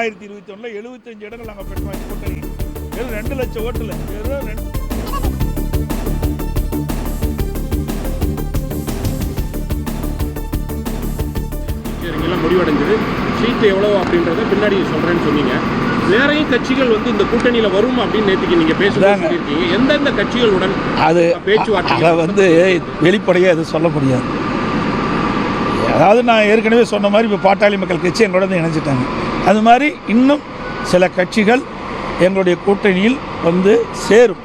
2021 75 இடங்கள் நாங்கள் பெற்றோம். கூட்டணி வெறும் 2 லட்சம் ஓட்டுல வெறும் முடிவடைஞ்சது. சீட்டு எவ்வளவு அப்படின்றத பின்னாடி சொல்றேன்னு சொன்னீங்க. நிறைய கட்சிகள் இந்த கூட்டணியில வரும் அப்படின்னு நேற்றுக்கு நீங்க பேசுறீங்க. எந்தெந்த கட்சிகளுடன் அது பேச்சுவார்த்தை வெளிப்படையா எதுவும் சொல்ல முடியாது. அதாவது நான் ஏற்கனவே சொன்ன மாதிரி இப்போ பாட்டாளி மக்கள் கட்சி எங்களோட இணைஞ்சிட்டாங்க. அது மாதிரி இன்னும் சில கட்சிகள் எங்களுடைய கூட்டணியில் சேரும்.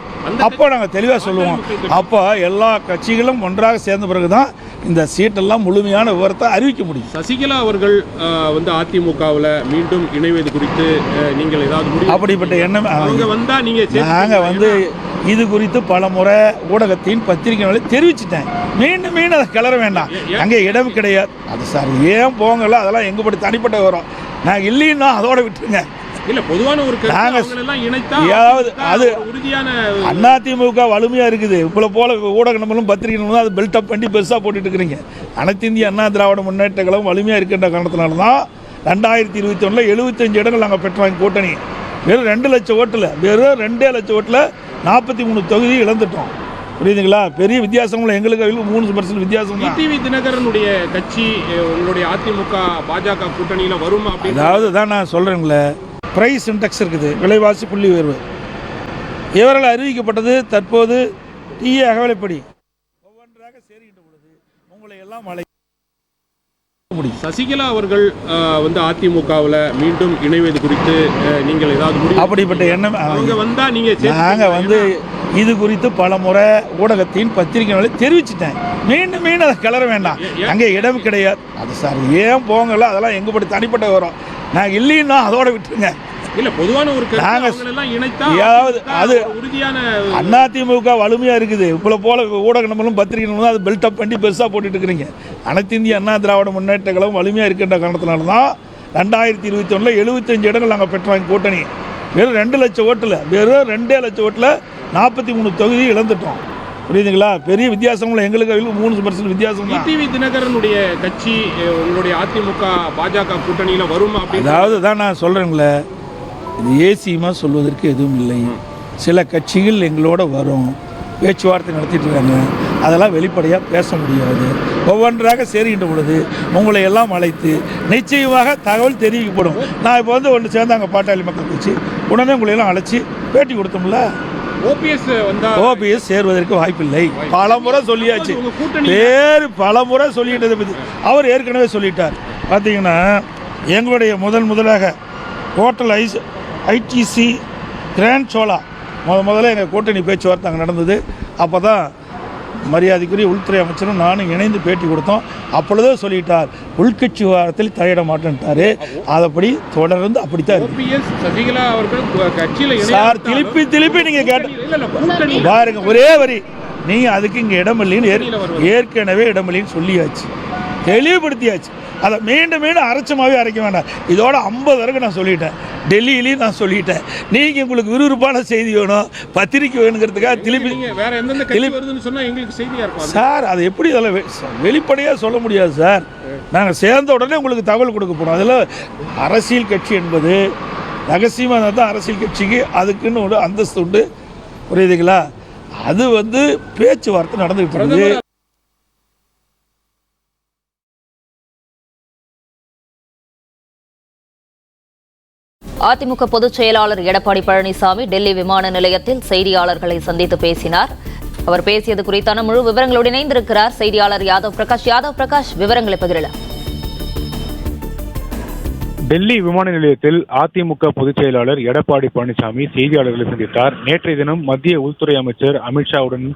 அப்போ நாங்கள் தெளிவாக சொல்லுவோம். அப்போ எல்லா கட்சிகளும் ஒன்றாக சேர்ந்த பிறகு தான் இந்த சீட்டெல்லாம் முழுமையான விவரத்தை அறிவிக்க முடியும். சசிகலா அவர்கள் அதிமுகவில் மீண்டும் இணைவது குறித்து நீங்கள் ஏதாவது அப்படிப்பட்ட எண்ணம் நாங்கள் இது குறித்து பல முறை ஊடகத்தின் பத்திரிகைகளை தெரிவிச்சிட்டேன். மீண்டும் மீண்டும் அதை கிளற வேண்டாம், அங்கே இடம் கிடையாது. அது சார் ஏன் போங்கல, அதெல்லாம் எங்கப்படி தனிப்பட்ட வரும். நாங்கள் இல்லைன்னா அதோட விட்டுருங்க. இல்ல பொதுவான ஒரு அதிமுக வலிமையா இருக்குது. இப்போ போல ஊடக நம்மளும் பத்திரிகை அது பில்டப் பண்ணி பெருசா போட்டுட்டு இருக்கிறீங்க. அனைத்து இந்திய அண்ணா திராவிட முன்னேற்ற கழகம் வலிமையா இருக்கின்ற காரணத்தினால தான் 2021 75 இடங்கள் நாங்கள் பெற்றோம். கூட்டணி வெறும் 2 லட்சம் ஓட்டுல வெறும் 2 லட்சம் ஓட்டுல 43 தொகுதி இழந்துட்டோம். புரியுதுங்களா? பெரிய வித்தியாசம் எங்களுக்கு 3% வித்தியாசம். டிவி தினகரனுடைய கட்சி உங்களுடைய அதிமுக பாஜக கூட்டணியில வரும். அதாவது தான் நான் சொல்றேங்களே, பிரைஸ் இண்டெக்ஸ் இருக்குது, விலைவாசி புள்ளி உயர்வு. இவர்கள் அறிவிக்கப்பட்டது தற்போது டிஏ அகவலைப்படி ஒவ்வொன்றாக சேருகின்ற பொழுது உங்களை எல்லாம் அழைக்க முடியும். சசிகலா அவர்கள் அதிமுகவில் மீண்டும் இணைவது குறித்து நீங்கள் ஏதாவது அப்படிப்பட்ட எண்ணம் நாங்கள் இது குறித்து பல முறை ஊடகத்தின் பத்திரிகைகளை தெரிவிச்சிட்டேன். மீண்டும் மீண்டும் அதை கிளற வேண்டாம், அங்கே இடம் கிடையாது. அது சார் ஏன் போங்கல, அதெல்லாம் எங்கப்படி தனிப்பட்ட வரும். நாங்கள் இல்லைன்னா அதோட விட்டுருங்க. இல்ல பொதுவான ஒரு அதிமுக வலிமையா இருக்குது. இப்போ போல ஊடக நம்மளும் பத்திரிகை அது பில்டப் பண்ணி பெருசா போட்டுட்டு இருக்கிறீங்க. அனைத்து இந்திய அண்ணா திராவிட முன்னேற்ற கழகம் வலிமையா இருக்கின்ற காரணத்தினால தான் 2021 75 இடங்கள் நாங்கள் பெற்றோம். கூட்டணி வெறும் 2 லட்சம் ஓட்டுல வெறும் 2 லட்சம் ஓட்டுல 43 தொகுதி இழந்துட்டோம். புரியுதுங்களா? பெரிய வித்தியாசம் எங்களுக்கு 3% வித்தியாசம். டிவி தினகரனுடைய கட்சி உங்களுடைய அதிமுக பாஜக கூட்டணியில வரும். அதாவது தான் நான் சொல்றேங்களே, இது ஏசியமாக சொல்வதற்கு எதுவும் இல்லை. சில கட்சிகள் எங்களோட வரும், பேச்சுவார்த்தை நடத்திட்டு இருக்காங்க. அதெல்லாம் வெளிப்படையாக பேச முடியாது. ஒவ்வொன்றாக சேருகின்ற பொழுது உங்களை எல்லாம் அழைத்து நிச்சயமாக தகவல் தெரிவிக்கப்படும். நான் இப்போ ஒன்று சேர்ந்தாங்க பாட்டாளி மக்கள் கட்சி, உடனே உங்களை எல்லாம் அழைச்சி பேட்டி கொடுத்தோம்ல. ஓபிஎஸ் சேருவதற்கு வாய்ப்பில்லை. பல முறை சொல்லியாச்சு, பல முறை சொல்லிட்டதை பற்றி அவர் ஏற்கனவே சொல்லிட்டார். பார்த்தீங்கன்னா எங்களுடைய முதலாக ஹோட்டல் ஐடிசி கிராண்ட் சோலா முதல்ல எங்கள் கூட்டணி பேச்சுவார்த்தை அங்கே நடந்தது. அப்போ தான் மரியாதைக்குரிய உள்துறை அமைச்சரும் நானும் இணைந்து பேட்டி கொடுத்தோம். அப்பொழுதே சொல்லிட்டார், உள்கட்சி விவகாரத்தில் தலையிட மாட்டேன்ட்டாரு. அதப்படி தொடர்ந்து அப்படித்தான் சார். திருப்பி நீங்கள் கேட்ட பாருங்க, ஒரே வரி, நீங்கள் அதுக்கு இங்கே இடமில்லைன்னு ஏற்கனவே இடமில்லைன்னு சொல்லியாச்சு, தெளிவுபடுத்தியாச்சு. அதை மீண்டும் அரைச்சமாகவே அரைக்க வேண்டாம். இதோட 50 வரைக்கும் நான் சொல்லிட்டேன், டெல்லியிலையும் நான் சொல்லிட்டேன். நீங்கள் உங்களுக்கு விறுவிறுப்பான செய்தி வேணும், பத்திரிக்கை வேணுங்கிறதுக்காக சார் அதை எப்படி இதெல்லாம் வெளிப்படையாக சொல்ல முடியாது சார். நாங்கள் சேர்ந்த உடனே உங்களுக்கு தகவல் கொடுக்க போகிறோம். அதில் அரசியல் கட்சி என்பது ரகசியமாக தான் அரசியல் கட்சிக்கு அதுக்குன்னு ஒரு அந்தஸ்து உண்டு. புரியுதுங்களா? அது பேச்சுவார்த்தை நடந்துகிட்டு இருக்குது. அதிமுக பொதுச் செயலாளர் எடப்பாடி பழனிசாமி டெல்லி விமான நிலையத்தில் செய்தியாளர்களை சந்தித்து பேசினார். அவர் பேசியது குறித்தான முழு விவரங்களோடு இணைந்திருக்கிறார் செய்தியாளர் யாதவ் பிரகாஷ். யாதவ் பிரகாஷ், விவரங்களை பகிரலாம். டெல்லி விமான நிலையத்தில் அதிமுக பொதுச் செயலாளர் எடப்பாடி பழனிசாமி செய்தியாளர்களை சந்தித்தார். நேற்றைய தினம் மத்திய உள்துறை அமைச்சர் அமித்ஷாவுடன்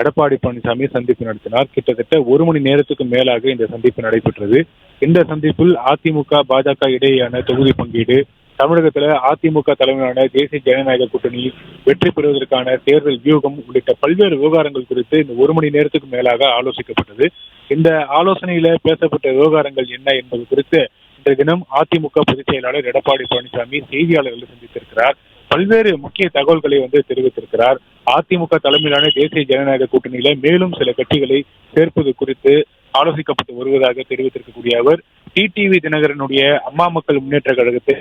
எடப்பாடி பழனிசாமி சந்திப்பு நடத்தினார். கிட்டத்தட்ட 1 மணி நேரத்துக்கு மேலாக இந்த சந்திப்பு நடைபெற்றது. இந்த சந்திப்பில் அதிமுக பாஜக இடையேயான தொகுதி பங்கீடு, தமிழகத்தில் அதிமுக தலைமையிலான தேசிய ஜனநாயக கூட்டணி வெற்றி பெறுவதற்கான தேர்தல் வியூகம் உள்ளிட்ட பல்வேறு விவகாரங்கள் குறித்து இந்த 1 மணி நேரத்துக்கு மேலாக ஆலோசிக்கப்பட்டது. இந்த ஆலோசனையில பேசப்பட்ட விவகாரங்கள் என்ன என்பது குறித்து இன்றைய தினம் அதிமுக பொதுச் செயலாளர் எடப்பாடி பழனிசாமி செய்தியாளர்களை சந்தித்திருக்கிறார். பல்வேறு முக்கிய தகவல்களை தெரிவித்திருக்கிறார். அதிமுக தலைமையிலான தேசிய ஜனநாயக கூட்டணியில மேலும் சில கட்சிகளை சேர்ப்பது குறித்து ஆலோசிக்கப்பட்டு வருவதாக தெரிவித்திருக்கக்கூடிய அவர் டிடிவி தினகரனுடைய அம்மா மக்கள் முன்னேற்ற கழகத்தை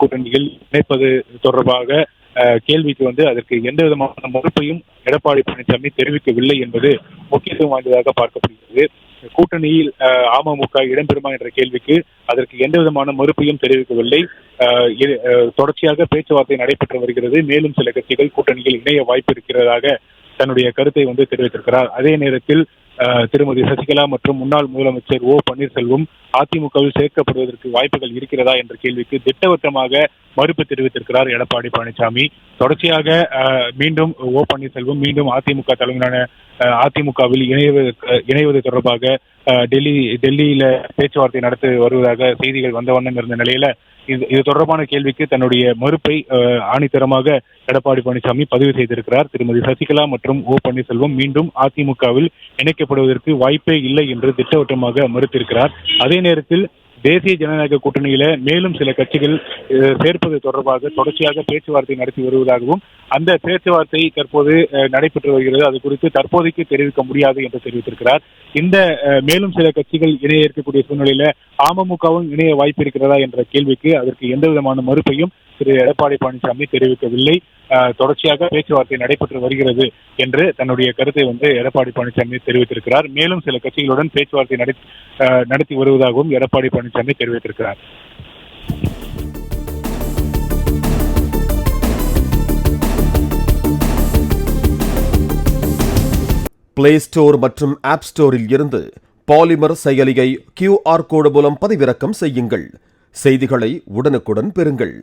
கூட்டணியில் இணைப்பது தொடர்பாக கேள்விக்கு அதற்கு எந்த விதமான மறுப்பையும் எடப்பாடி பழனிசாமி தெரிவிக்கவில்லை என்பது முக்கியத்துவம் வாய்ந்ததாக பார்க்கப்படுகிறது. கூட்டணியில் அமமுக இடம்பெறுமா என்ற கேள்விக்கு அதற்கு எந்த விதமான மறுப்பையும் தெரிவிக்கவில்லை. தொடர்ச்சியாக பேச்சுவார்த்தை நடைபெற்று வருகிறது. மேலும் சில கட்சிகள் கூட்டணியில் இணைய வாய்ப்பு இருக்கிறதாக தன்னுடைய கருத்தை தெரிவித்திருக்கிறார். அதே நேரத்தில் திருமதி சசிகலா மற்றும் முன்னாள் முதலமைச்சர் ஓ பன்னீர்செல்வம் அதிமுகவில் சேர்க்கப்படுவதற்கு வாய்ப்புகள் இருக்கிறதா என்ற கேள்விக்கு திட்டவட்டமாக மறுப்பு தெரிவித்திருக்கிறார் எடப்பாடி பழனிசாமி. தொடர்ச்சியாக மீண்டும் ஓ பன்னீர்செல்வம் மீண்டும் அதிமுக தலைமையிலான அதிமுகவில் இணைவது தொடர்பாக டெல்லியில பேச்சுவார்த்தை நடத்தி வருவதாக செய்திகள் வந்த வண்ணம் இருந்த நிலையில இது தொடர்பான கேள்விக்கு தன்னுடைய மறுப்பை ஆணித்தரமாக எடப்பாடி பழனிசாமி பதிவு செய்திருக்கிறார். திருமதி சசிகலா மற்றும் ஓ பன்னீர்செல்வம் மீண்டும் அதிமுகவில் இணைக்கப்படுவதற்கு வாய்ப்பே இல்லை என்று திட்டவட்டமாக மறுத்திருக்கிறார். அதே நேரத்தில் தேசிய ஜனநாயக கூட்டணியில மேலும் சில கட்சிகள் சேர்ப்பது தொடர்பாக தொடர்ச்சியாக பேச்சுவார்த்தை நடத்தி வருவதாகவும் அந்த பேச்சுவார்த்தை தற்போது நடைபெற்று வருகிறது. அது குறித்து தற்போதைக்கு தெரிவிக்க முடியாது என்று தெரிவித்திருக்கிறார். இந்த மேலும் சில கட்சிகள் இணைய இருக்கக்கூடிய சூழ்நிலையில அமமுகவும் இணைய வாய்ப்பு இருக்கிறதா என்ற கேள்விக்கு அதற்கு எந்த விதமான மறுப்பையும் திரு எடப்பாடி பழனிசாமி தெரிவிக்கவில்லை. தொடர்ச்சியாக பேச்சுவார்த்தை நடைபெற்று வருகிறது என்று தன்னுடைய கருத்தை எடப்பாடி பழனிசாமி தெரிவித்திருக்கிறார். மேலும் சில கட்சிகளுடன் பேச்சுவார்த்தை நடத்தி வருவதாகவும் எடப்பாடி பழனிசாமி தெரிவித்திருக்கிறார். பிளே ஸ்டோர் மற்றும் ஆப் ஸ்டோரில் இருந்து பாலிமர் செயலியை QR கோடு மூலம் பதிவிறக்கம் செய்யுங்கள். செய்திகளை உடனுக்குடன் பெறுங்கள்.